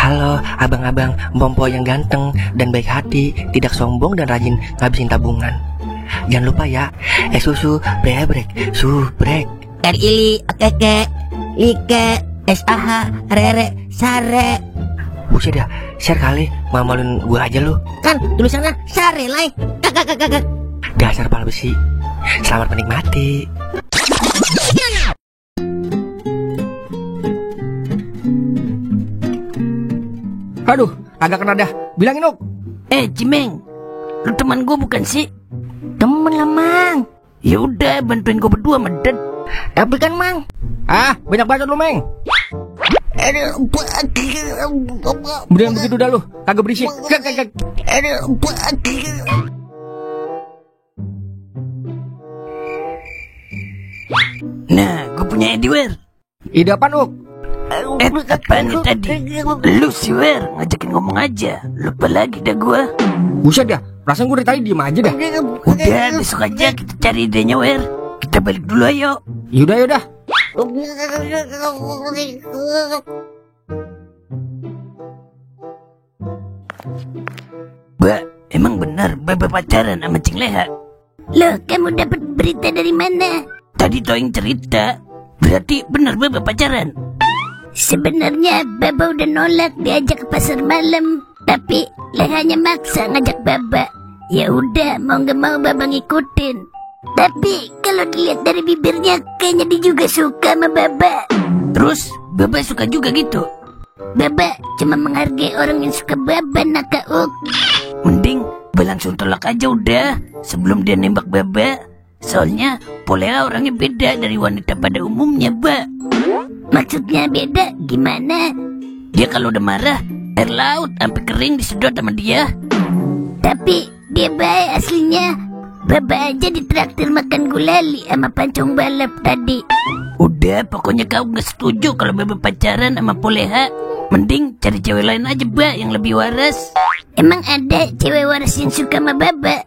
Halo abang-abang Bompo yang ganteng dan baik hati, tidak sombong dan rajin ngabisin tabungan. Jangan lupa ya, susu brebrek, subrek. Ili, keke, like, SAH, rere, sare. Buset dah, share kali, mamalin gue aja lu. Kan tulisannya sare, like. Kakak. Dasar pal besi. Selamat menikmati. Aduh, agak kena dah. Bilangin, Ok. Cimeng, lu teman gue bukan sih? Temen lah, Mang. Ya udah, bantuin gue berdua, medet. Tapi kan, Mang. Banyak bacot lu, Meng. Mendingan begitu dah lu, kagak berisik. Nah, gue punya ide, Wer. Ide apaan, Ok? Apaan nih tadi? Lu sih, Wer, ngajakin ngomong aja. Lupa lagi dah gue. Buset dah, perasaan gue dari tadi diem aja dah. Udah, besok aja kita cari idenya, Wer. Kita balik dulu ayo. Yaudah. Mbak, emang benar Baba pacaran sama Cing Leha? Loh, kamu dapat berita dari mana? Tadi Toing cerita. Berarti benar Baba pacaran? Sebenarnya Baba udah nolak diajak ke pasar malam, tapi Lehanya maksa ngajak Baba. Ya udah, mau nggak mau Baba ngikutin. Tapi kalau dilihat dari bibirnya, kayaknya dia juga suka sama Baba. Terus Baba suka juga gitu? Baba cuma menghargai orang yang suka Baba, Nakauk. Mending Baba langsung tolak aja udah, sebelum dia nembak Baba. Soalnya Polea orangnya beda dari wanita pada umumnya, Ba. Maksudnya beda gimana? Dia kalau udah marah, air laut sampai kering disedot sama dia. Tapi dia baik aslinya. Baba aja ditraktir makan gulali sama pancong balap tadi. Udah, pokoknya kau gak setuju kalau Baba pacaran sama Poleha. Mending cari cewek lain aja, Ba, yang lebih waras. Emang ada cewek waras yang suka sama Baba?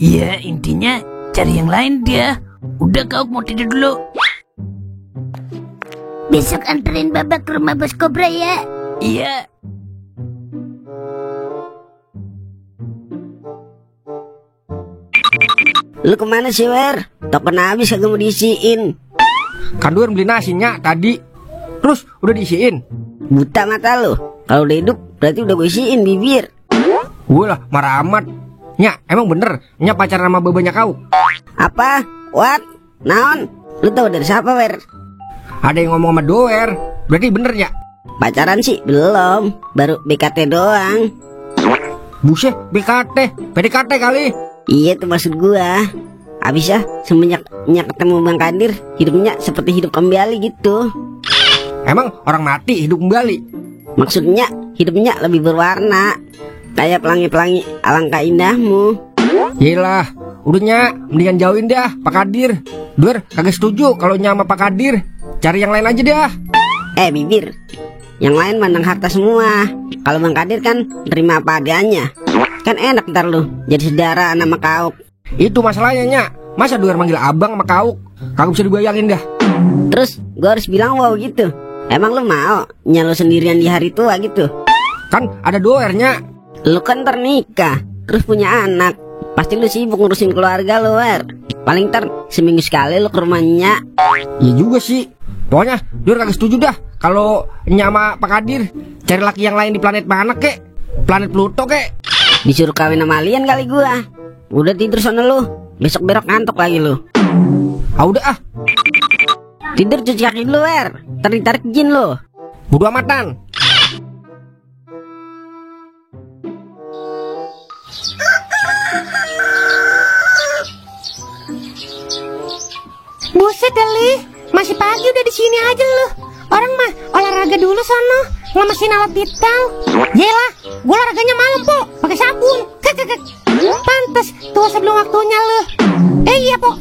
Ya, intinya cari yang lain dia. Udah, kau mau tidur dulu. Besok anterin Baba ke rumah Bos Kobra ya. Iya. Lu kemana sih, Wer? Token habis kagak mau diisiin. Kan Wer beli nasinya tadi. Terus udah diisiin. Buta mata lu. Kalau udah hidup berarti udah gue isiin bibir. Gue lah marah amat. Nya, emang bener Nya pacaran sama babanya kau? Apa? What? Naon? Lu tahu dari siapa, Wer? Ada yang ngomong sama Doer. Berarti bener ya? Pacaran sih belum, baru BKT doang. Buset, BKT, PDKT kali. Iya tuh maksud gua. Abis ya, semenjak Nya ketemu Bang Kadir, hidupnya seperti hidup kembali gitu. Emang orang mati hidup kembali? Maksudnya hidupnya lebih berwarna, kayak pelangi-pelangi alangkah indahmu. Yelah, udah Nya, mendingan jauhin dah Pak Kadir. Doer kagak setuju kalau Nya sama Pak Kadir. Cari yang lain aja dah. Bibir, yang lain mandang harta semua. Kalau Bang Kadir kan terima apa adanya. Kan enak ntar lu jadi saudara sama Kauk. Itu masalahnya, Nya. Masa Doer manggil abang sama Kauk? Kagak bisa dibayangin dah. Terus gua harus bilang wow gitu? Emang lu mau Nya lu sendirian di hari tua gitu? Kan ada Doer, Nya. Lu kan ternikah, terus punya anak. Pasti lu sibuk ngurusin keluarga lu, Wer. Paling ntar seminggu sekali lu ke rumahnya. Iya juga sih. Pokoknya Doer kagak setuju dah kalau Nya sama Pak Kadir cari laki yang lain di planet mana kek? Planet Pluto kek? Disuruh kawin sama alien kali gua. Udah tidur sana lu. Besok berok ngantuk lagi lu. Udah ah. Tidur cuci kaki dulu, Wer. Tarik jin lu. Bodo amatan. Buset Deli, masih pagi udah di sini aja lu. Orang mah olahraga dulu sono, ngelemesin alat vital. Yelah, gua olahraganya malam po, pakai sabun. Pantes tua sebelum waktunya lu. Iya po,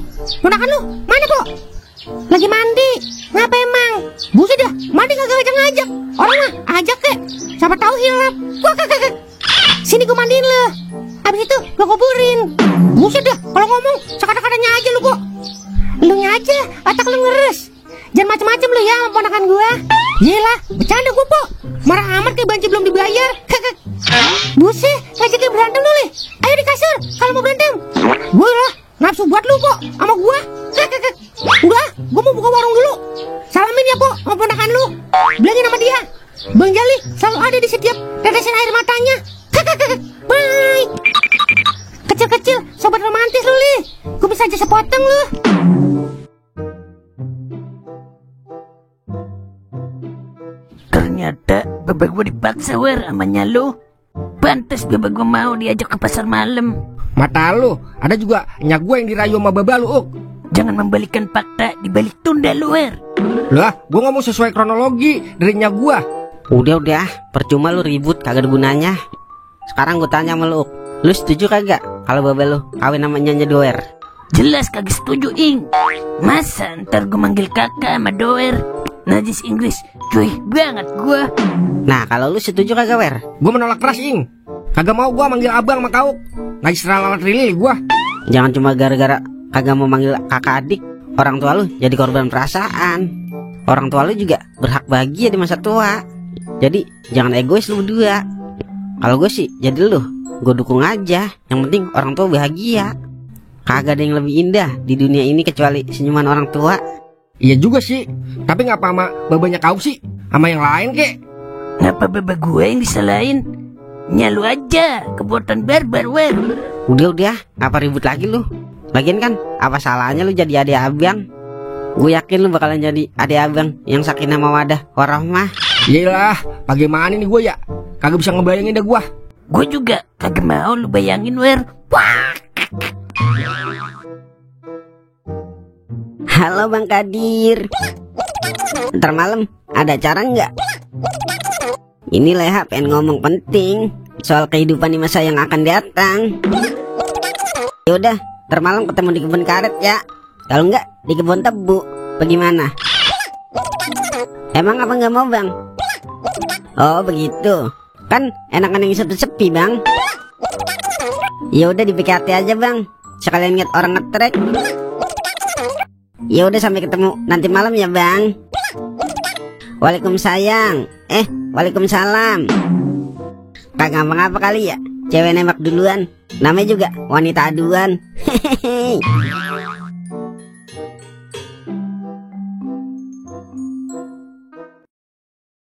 gunakan lu, mana po? Lagi mandi, ngapa emang? Buset dah, mandi kagak ngajak-ngajak. Orang mah ajak kek, siapa tahu hilap. Sini gua mandiin lu. Habis itu gua kuburin. Buset dah, kalau ngomong sekata-katanya aja lu po. Lu aja, otak lu ngeres. Jangan macem-macem lu ya, ponakan gua. Yelah, bercanda gua po. Marah amat kayak banci belum dibayar. bayar. Buset, ngajakin berantem lu, Li. Ayo di kasur kalau mau berantem. Gue lah nafsu buat lu, Pok, sama gua. Udah, gua mau buka warung dulu. Salamin ya, Pok, sama ponakan lu. Bilangin sama dia, Bang Jali selalu ada di setiap tetesan air matanya. Bye. Kecil-kecil, sobat romantis lu, Li. Gua bisa aja sepotong lu. Ternyata babak gue dipaksa wer sama nyalo. Pantes babak gue mau diajak ke pasar malam. Mata lu, ada juga nyak gua yang dirayu sama baba lu, Uk. Jangan membalikan fakta dibalik tunda lu wer. Lah, gua ngomong sesuai kronologi dari nyak gua. Udah, percuma lu ribut, kagak ada gunanya. Sekarang gue tanya sama lu, Uk. Lu setuju kagak kalau baba lu kawin sama Nyonya Doer? Jelas kagak setuju ing. Masa ntar gue manggil kakak sama Doer? Najis Inggris, cuy banget gua. Nah, kalau lu setuju kagak, Wer? Gua menolak keras, Ing. Kagak mau gua manggil abang sama Kauk. Najis lalat lili gua. Jangan cuma gara-gara kagak mau manggil kakak adik, orang tua lu jadi korban perasaan. Orang tua lu juga berhak bahagia di masa tua. Jadi jangan egois lu berdua. Kalau gue sih jadi lu, gue dukung aja. Yang penting orang tua bahagia. Kagak ada yang lebih indah di dunia ini kecuali senyuman orang tua. Iya juga sih. Tapi ngapa sama babanya Kauk sih? Sama yang lain kek? Ngapa baba gue yang disalahin? Nyalu aja, kebuatan barbar wer. Udah, ngapa ribut lagi lu? Lagian kan apa salahnya lu jadi adik abang? Gue yakin lu bakalan jadi adik abang yang sakinah mawadah warahmah. Iyalah, bagaimana nih gue ya? Kagak bisa ngebayangin dah gue. Gue juga kagak mau lu bayangin wer. Wah. Halo Bang Kadir. Ntar malam ada acara nggak? Ini Leha pengen ngomong penting soal kehidupan di masa yang akan datang. Yaudah, ntar malam ketemu di kebun karet ya. Kalau nggak di kebun tebu, bagaimana? Emang apa nggak mau Bang? Oh begitu. Kan enakan yang sepi-sepi Bang. Ya udah di PKT aja Bang. Sekalian lihat orang ngetrek. Ya udah sampai ketemu nanti malam ya Bang. Waalaikumsalam. Waalaikumsalam. Kagak ngapa-ngapa kali ya. Cewek nembak duluan. Namanya juga wanita aduan. Hehehe.